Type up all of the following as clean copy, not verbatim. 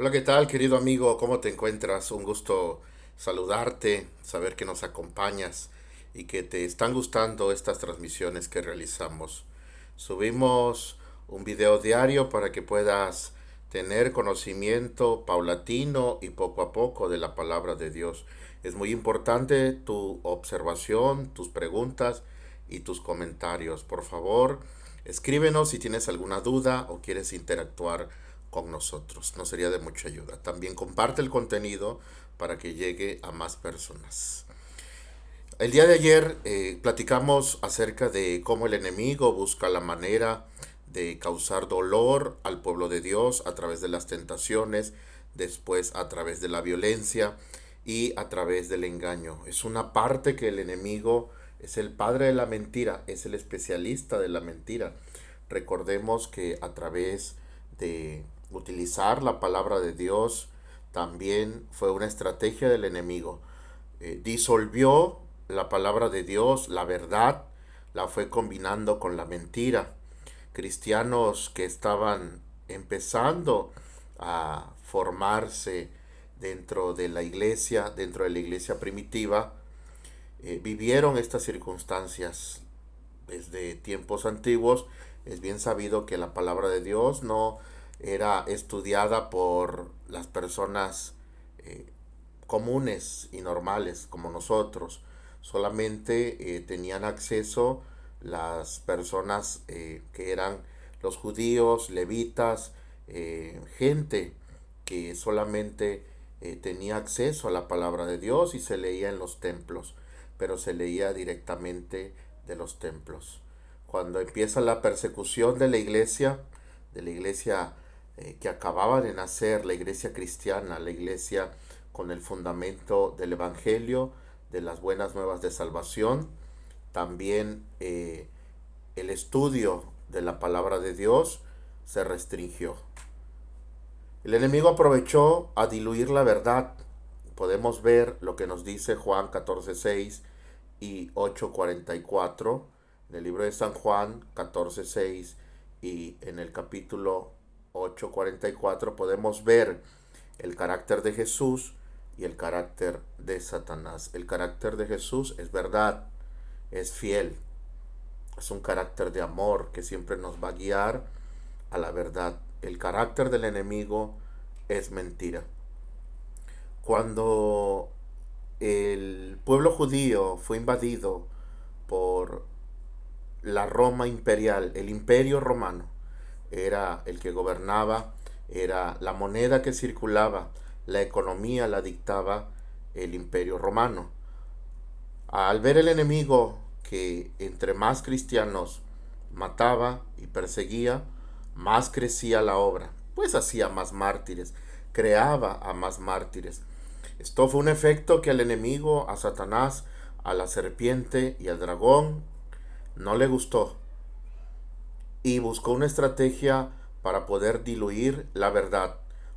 Hola, ¿qué tal, querido amigo? ¿Cómo te encuentras? Un gusto saludarte, saber que nos acompañas y que te están gustando estas transmisiones que realizamos. Subimos un video diario para que puedas tener conocimiento paulatino y poco a poco de la palabra de Dios. Es muy importante tu observación, tus preguntas y tus comentarios. Por favor, escríbenos si tienes alguna duda o quieres interactuar con nosotros. Nos sería de mucha ayuda. También comparte el contenido para que llegue a más personas. El día de ayer platicamos acerca de cómo el enemigo busca la manera de causar dolor al pueblo de Dios a través de las tentaciones, después a través de la violencia y a través del engaño. Es una parte que el enemigo es el padre de la mentira, es el especialista de la mentira. Recordemos que a través de utilizar la palabra de Dios también fue una estrategia del enemigo. Disolvió la palabra de Dios, la verdad, la fue combinando con la mentira. Cristianos que estaban empezando a formarse dentro de la iglesia primitiva, vivieron estas circunstancias desde tiempos antiguos. Es bien sabido que la palabra de Dios no era estudiada por las personas eh, comunes y normales como nosotros. Solamente tenían acceso las personas que eran los judíos, levitas, gente que solamente tenía acceso a la palabra de Dios y se leía en los templos, pero se leía directamente de los templos. Cuando empieza la persecución de la iglesia que acababa de nacer, la iglesia cristiana, la iglesia con el fundamento del Evangelio, de las buenas nuevas de salvación, también el estudio de la palabra de Dios se restringió. El enemigo aprovechó a diluir la verdad. Podemos ver lo que nos dice Juan 14:6 y 8:44 en el libro de San Juan 14:6 y en el capítulo 8:44 podemos ver el carácter de Jesús y el carácter de Satanás. El carácter de Jesús es verdad, es fiel, es un carácter de amor que siempre nos va a guiar a la verdad. El carácter del enemigo es mentira. Cuando el pueblo judío fue invadido por la Roma imperial, el imperio romano, era el que gobernaba, era la moneda que circulaba, la economía la dictaba el imperio romano. Al ver el enemigo que entre más cristianos mataba y perseguía, más crecía la obra, pues hacía más mártires, creaba a más mártires. Esto fue un efecto que al enemigo, a Satanás, a la serpiente y al dragón no le gustó y buscó una estrategia para poder diluir la verdad.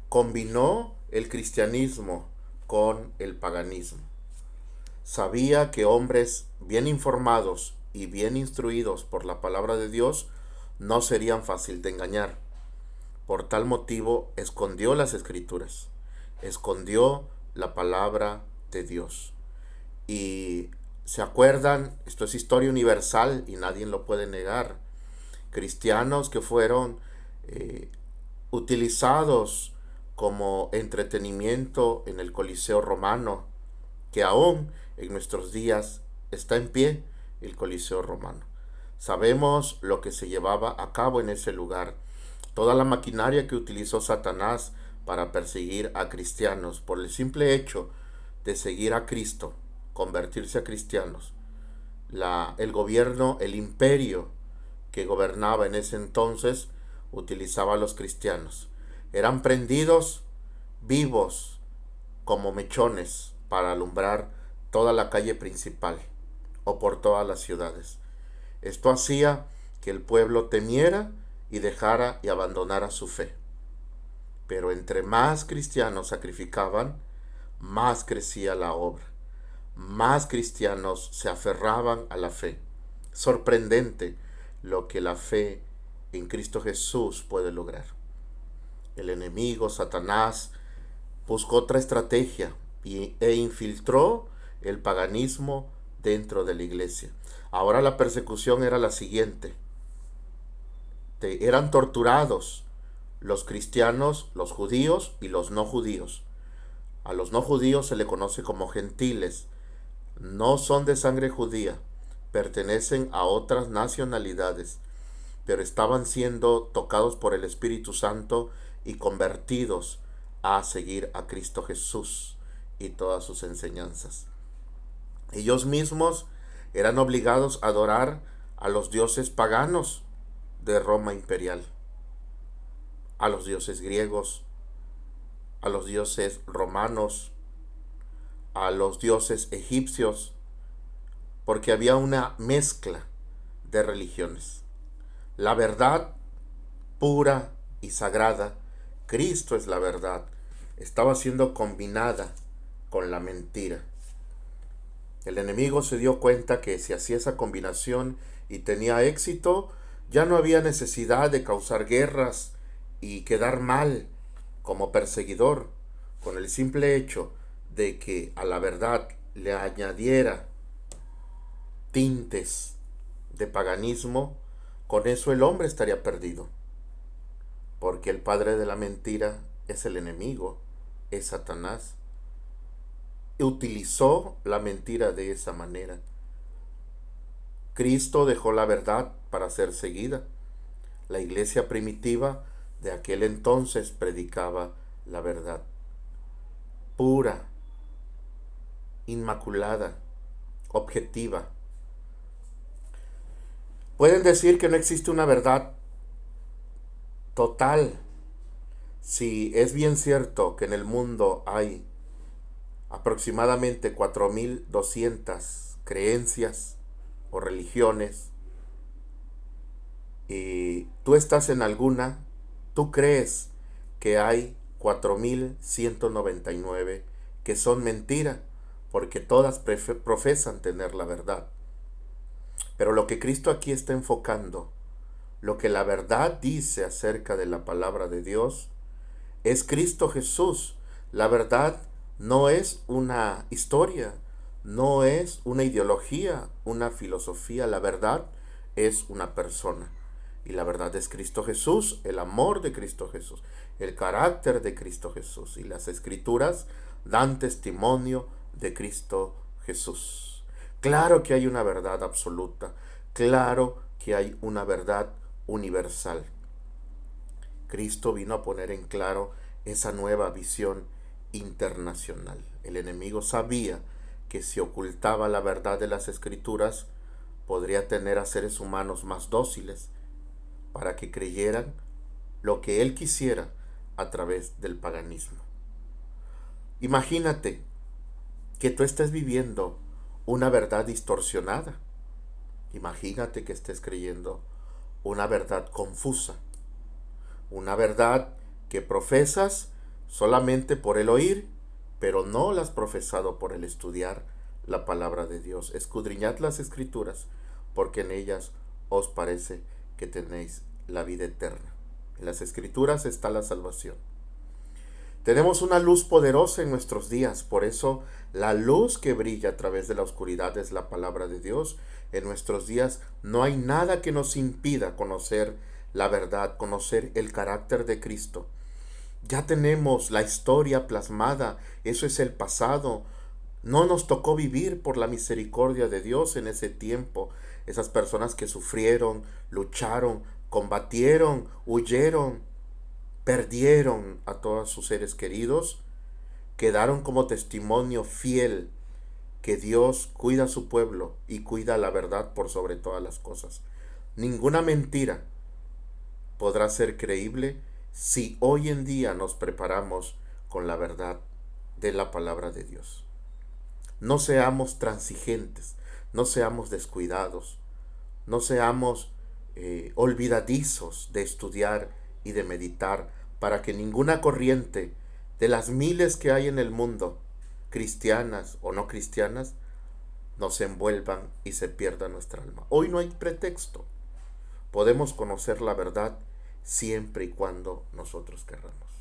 Combinó el cristianismo con el paganismo. Sabía que hombres bien informados y bien instruidos por la palabra de Dios no serían fácil de engañar. Por tal motivo escondió las escrituras, escondió la palabra de Dios. Y se acuerdan, esto es historia universal y nadie lo puede negar. Cristianos que fueron eh, utilizados como entretenimiento en el Coliseo romano, que aún en nuestros días está en pie el Coliseo romano. Sabemos lo que se llevaba a cabo en ese lugar, toda la maquinaria que utilizó Satanás para perseguir a cristianos por el simple hecho de seguir a Cristo, convertirse a cristianos. El gobierno, el imperio que gobernaba en ese entonces, utilizaba a los cristianos. Eran prendidos vivos como mechones para alumbrar toda la calle principal o por todas las ciudades. Esto hacía que el pueblo temiera y dejara y abandonara su fe. Pero entre más cristianos sacrificaban, más crecía la obra. Más cristianos se aferraban a la fe. Sorprendente lo que la fe en Cristo Jesús puede lograr. El enemigo, Satanás, buscó otra estrategia e infiltró el paganismo dentro de la iglesia. Ahora la persecución era la siguiente. Eran torturados los cristianos, los judíos y los no judíos. A los no judíos se le conoce como gentiles. No son de sangre judía, pertenecen a otras nacionalidades, pero estaban siendo tocados por el Espíritu Santo y convertidos a seguir a Cristo Jesús y todas sus enseñanzas. Ellos mismos eran obligados a adorar a los dioses paganos de Roma imperial, a los dioses griegos, a los dioses romanos, a los dioses egipcios, porque había una mezcla de religiones. La verdad pura y sagrada, Cristo es la verdad, estaba siendo combinada con la mentira. El enemigo se dio cuenta que si hacía esa combinación y tenía éxito, ya no había necesidad de causar guerras y quedar mal como perseguidor. Con el simple hecho de que a la verdad le añadiera tintes de paganismo, con eso el hombre estaría perdido. Porque el padre de la mentira es el enemigo, es Satanás. Utilizó la mentira de esa manera. Cristo dejó la verdad para ser seguida. La iglesia primitiva de aquel entonces predicaba la verdad pura, inmaculada, objetiva. Pueden decir que no existe una verdad total. Si es bien cierto que en el mundo hay aproximadamente 4.200 creencias o religiones, y tú estás en alguna, tú crees que hay 4.199 que son mentira, porque todas profesan tener la verdad. Pero lo que Cristo aquí está enfocando, lo que la verdad dice acerca de la palabra de Dios, es Cristo Jesús. La verdad no es una historia, no es una ideología, una filosofía. La verdad es una persona. Y la verdad es Cristo Jesús, el amor de Cristo Jesús, el carácter de Cristo Jesús. Y las Escrituras dan testimonio de Cristo Jesús. Claro que hay una verdad absoluta, claro que hay una verdad universal. Cristo vino a poner en claro esa nueva visión internacional. El enemigo sabía que si ocultaba la verdad de las Escrituras, podría tener a seres humanos más dóciles para que creyeran lo que él quisiera a través del paganismo. Imagínate que tú estés viviendo una verdad distorsionada. Imagínate que estés creyendo una verdad confusa, una verdad que profesas solamente por el oír, pero no la has profesado por el estudiar la palabra de Dios. Escudriñad las Escrituras, porque en ellas os parece que tenéis la vida eterna. En las Escrituras está la salvación. Tenemos una luz poderosa en nuestros días, por eso la luz que brilla a través de la oscuridad es la palabra de Dios. En nuestros días no hay nada que nos impida conocer la verdad, conocer el carácter de Cristo. Ya tenemos la historia plasmada, eso es el pasado. No nos tocó vivir por la misericordia de Dios en ese tiempo. Esas personas que sufrieron, lucharon, combatieron, huyeron, perdieron a todos sus seres queridos, quedaron como testimonio fiel que Dios cuida a su pueblo y cuida la verdad por sobre todas las cosas. Ninguna mentira podrá ser creíble si hoy en día nos preparamos con la verdad de la palabra de Dios. No seamos transigentes, no seamos descuidados, no seamos olvidadizos de estudiar y de meditar, para que ninguna corriente de las miles que hay en el mundo, cristianas o no cristianas, nos envuelvan y se pierda nuestra alma. Hoy no hay pretexto. Podemos conocer la verdad siempre y cuando nosotros querramos.